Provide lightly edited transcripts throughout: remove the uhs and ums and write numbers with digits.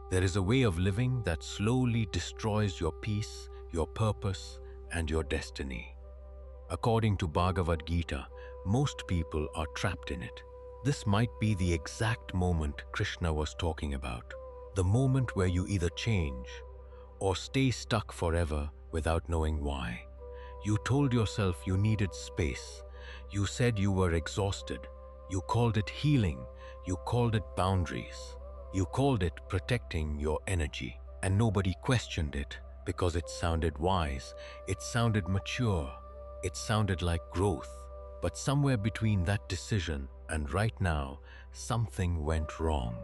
There is a way of living that slowly destroys your peace, your purpose, and your destiny. According to Bhagavad Gita, most people are trapped in it. This might be the exact moment Krishna was talking about. The moment where you either change or stay stuck forever without knowing why. You told yourself you needed space. You said you were exhausted. You called it healing. You called it boundaries. You called it protecting your energy. And nobody questioned it because it sounded wise. It sounded mature. It sounded like growth. But somewhere between that decision and right now, something went wrong.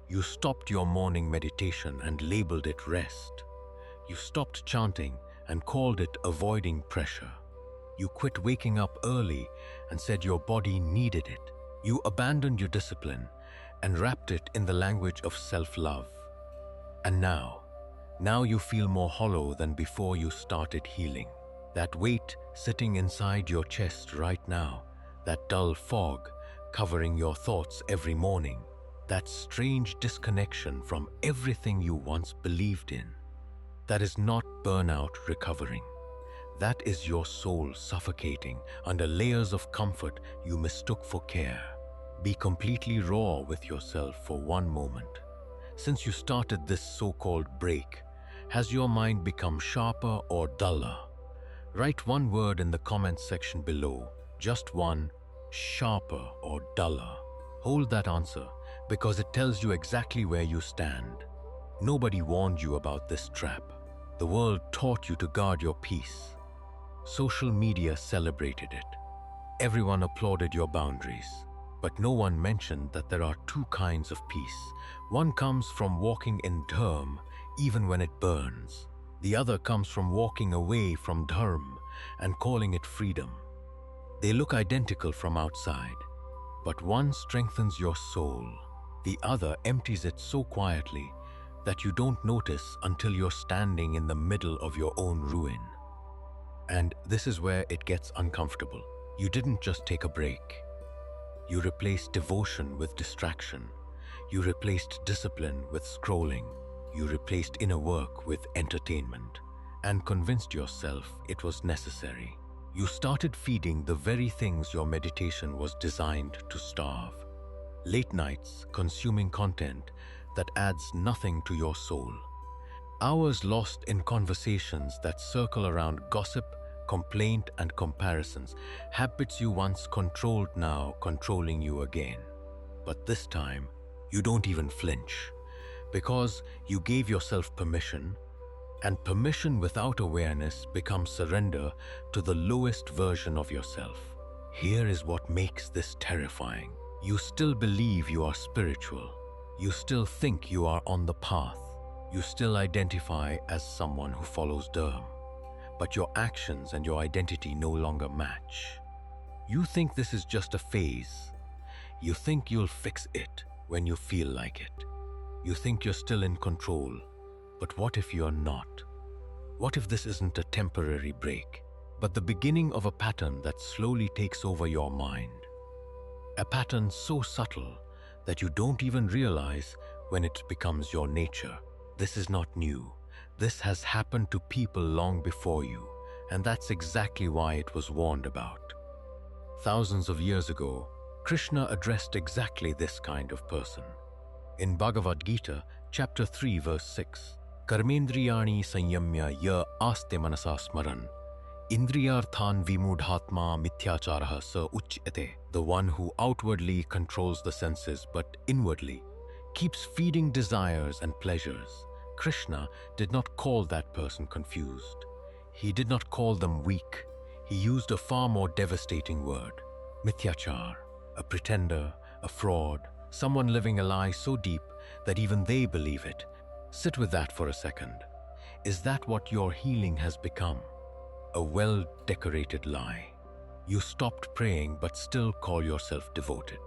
You stopped your morning meditation and labeled it rest. You stopped chanting and called it avoiding pressure. You quit waking up early and said your body needed it. You abandoned your discipline and wrapped it in the language of self-love. And now you feel more hollow than before you started healing. That weight sitting inside your chest right now, that dull fog covering your thoughts every morning, that strange disconnection from everything you once believed in. That is not burnout recovering. That is your soul suffocating under layers of comfort you mistook for care. Be completely raw with yourself for one moment. Since you started this so-called break, has your mind become sharper or duller? Write one word in the comments section below, just one, sharper or duller. Hold that answer because it tells you exactly where you stand. Nobody warned you about this trap. The world taught you to guard your peace. Social media celebrated it. Everyone applauded your boundaries. But no one mentioned that there are two kinds of peace. One comes from walking in dharma even when it burns. The other comes from walking away from dharma and calling it freedom. They look identical from outside, but one strengthens your soul. The other empties it so quietly that you don't notice until you're standing in the middle of your own ruin. And this is where it gets uncomfortable. You didn't just take a break. You replaced devotion with distraction. You replaced discipline with scrolling. You replaced inner work with entertainment and convinced yourself it was necessary. You started feeding the very things your meditation was designed to starve. Late nights consuming content that adds nothing to your soul. Hours lost in conversations that circle around gossip, complaint, and comparisons. Habits you once controlled now controlling you again. But this time, you don't even flinch. Because you gave yourself permission, and permission without awareness becomes surrender to the lowest version of yourself. Here is what makes this terrifying. You still believe you are spiritual. You still think you are on the path. You still identify as someone who follows dharma. But your actions and your identity no longer match. You think this is just a phase. You think you'll fix it when you feel like it. You think you're still in control, but what if you're not? What if this isn't a temporary break, but the beginning of a pattern that slowly takes over your mind? A pattern so subtle that you don't even realize when it becomes your nature. This is not new. This has happened to people long before you, and that's exactly why it was warned about. Thousands of years ago, Krishna addressed exactly this kind of person. In Bhagavad Gita, chapter 3, verse 6, Karmendriyani sanyamya ya aste manasa smaran, indriyarthan vimudhatma mithyacharaha sa uchyate. The one who outwardly controls the senses but inwardly keeps feeding desires and pleasures. Krishna did not call that person confused. He did not call them weak. He used a far more devastating word, mithyachar, a pretender, a fraud, someone living a lie so deep that even they believe it. Sit with that for a second. Is that what your healing has become? A well-decorated lie. You stopped praying but still call yourself devoted.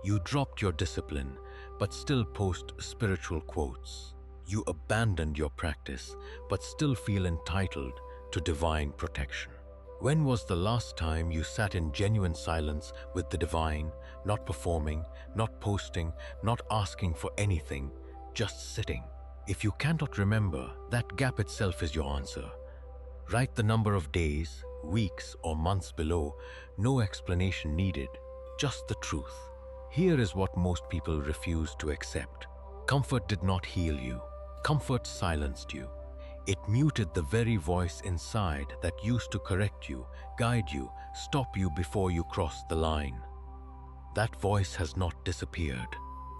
You dropped your discipline but still post spiritual quotes. You abandoned your practice but still feel entitled to divine protection. When was the last time you sat in genuine silence with the divine, not performing, not posting, not asking for anything, just sitting. If you cannot remember, that gap itself is your answer. Write the number of days, weeks, or months below. No explanation needed, just the truth. Here is what most people refuse to accept. Comfort did not heal you. Comfort silenced you. It muted the very voice inside that used to correct you, guide you, stop you before you crossed the line. That voice has not disappeared.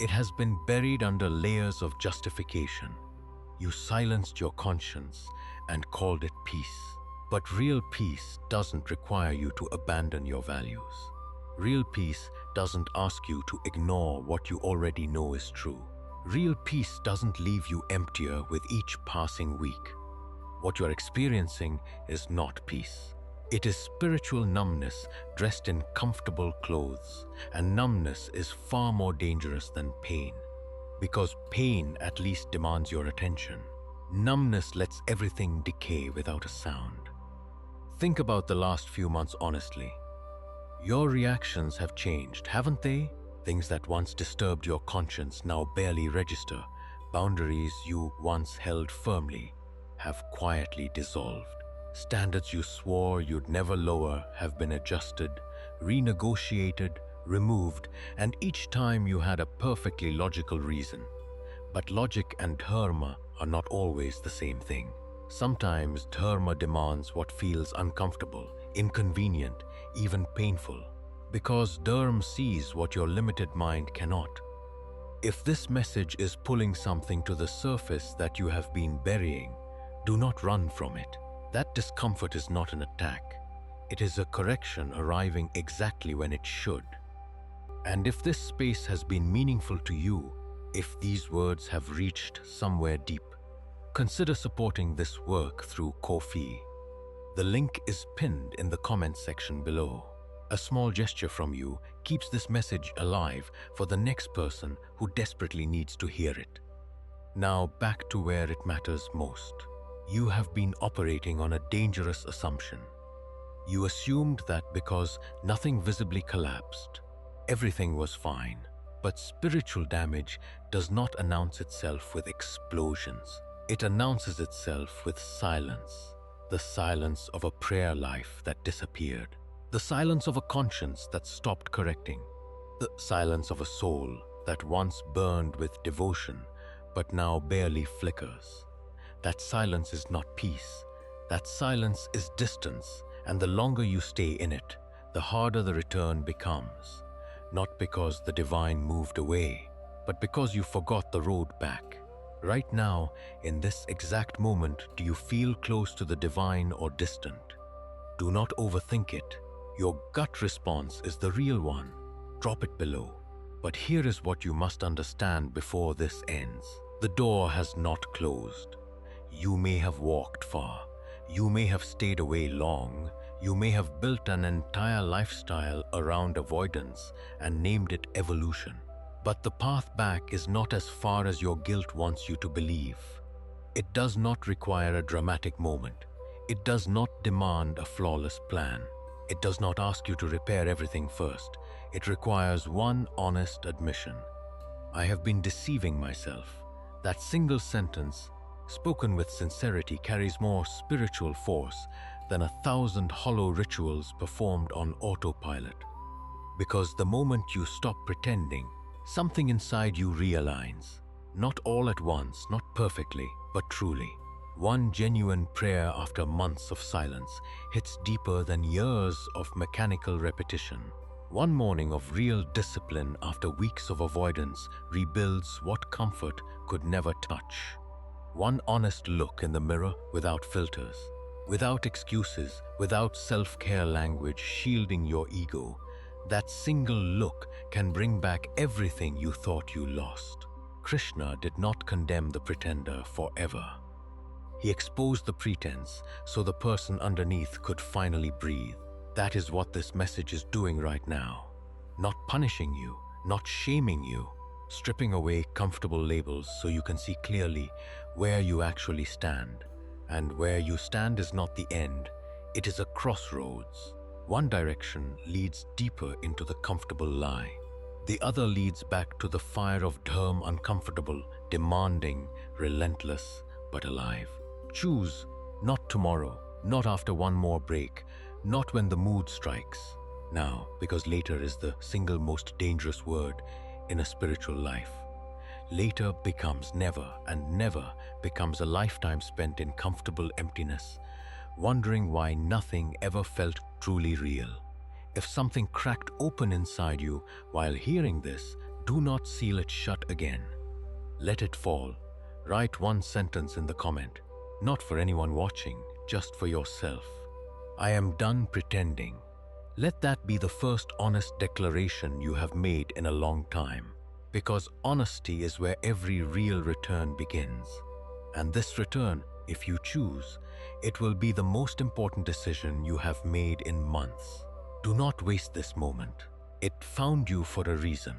It has been buried under layers of justification. You silenced your conscience and called it peace. But real peace doesn't require you to abandon your values. Real peace doesn't ask you to ignore what you already know is true. Real peace doesn't leave you emptier with each passing week. What you're experiencing is not peace. It is spiritual numbness dressed in comfortable clothes, and numbness is far more dangerous than pain. Because pain at least demands your attention. Numbness lets everything decay without a sound. Think about the last few months honestly. Your reactions have changed, haven't they? Things that once disturbed your conscience now barely register. Boundaries you once held firmly have quietly dissolved. Standards you swore you'd never lower have been adjusted, renegotiated, removed, and each time you had a perfectly logical reason. But logic and dharma are not always the same thing. Sometimes dharma demands what feels uncomfortable, inconvenient, even painful, because dharma sees what your limited mind cannot. If this message is pulling something to the surface that you have been burying, do not run from it. That discomfort is not an attack. It is a correction arriving exactly when it should. And if this space has been meaningful to you, if these words have reached somewhere deep, consider supporting this work through Ko-fi. The link is pinned in the comments section below. A small gesture from you keeps this message alive for the next person who desperately needs to hear it. Now back to where it matters most. You have been operating on a dangerous assumption. You assumed that because nothing visibly collapsed, everything was fine. But spiritual damage does not announce itself with explosions. It announces itself with silence. The silence of a prayer life that disappeared. The silence of a conscience that stopped correcting. The silence of a soul that once burned with devotion, but now barely flickers. That silence is not peace. That silence is distance, and the longer you stay in it, the harder the return becomes. Not because the divine moved away, but because you forgot the road back. Right now, in this exact moment, do you feel close to the divine or distant? Do not overthink it. Your gut response is the real one. Drop it below. But here is what you must understand before this ends. The door has not closed. You may have walked far. You may have stayed away long. You may have built an entire lifestyle around avoidance and named it evolution. But the path back is not as far as your guilt wants you to believe. It does not require a dramatic moment. It does not demand a flawless plan. It does not ask you to repair everything first. It requires one honest admission. I have been deceiving myself. That single sentence, spoken with sincerity, carries more spiritual force than 1,000 hollow rituals performed on autopilot. Because the moment you stop pretending, something inside you realigns. Not all at once, not perfectly, but truly. One genuine prayer after months of silence hits deeper than years of mechanical repetition. One morning of real discipline after weeks of avoidance rebuilds what comfort could never touch. One honest look in the mirror without filters, without excuses, without self-care language shielding your ego. That single look can bring back everything you thought you lost. Krishna did not condemn the pretender forever. He exposed the pretense so the person underneath could finally breathe. That is what this message is doing right now. Not punishing you, not shaming you, stripping away comfortable labels so you can see clearly where you actually stand. And where you stand is not the end, it is a crossroads. One direction leads deeper into the comfortable lie. The other leads back to the fire of dharma, uncomfortable, demanding, relentless, but alive. Choose, not tomorrow, not after one more break, not when the mood strikes. Now, because later is the single most dangerous word in a spiritual life. Later becomes never, and never becomes a lifetime spent in comfortable emptiness, wondering why nothing ever felt truly real. If something cracked open inside you while hearing this, do not seal it shut again. Let it fall. Write one sentence in the comment, not for anyone watching, just for yourself. I am done pretending. Let that be the first honest declaration you have made in a long time, because honesty is where every real return begins. And this return, if you choose, it will be the most important decision you have made in months. Do not waste this moment. It found you for a reason.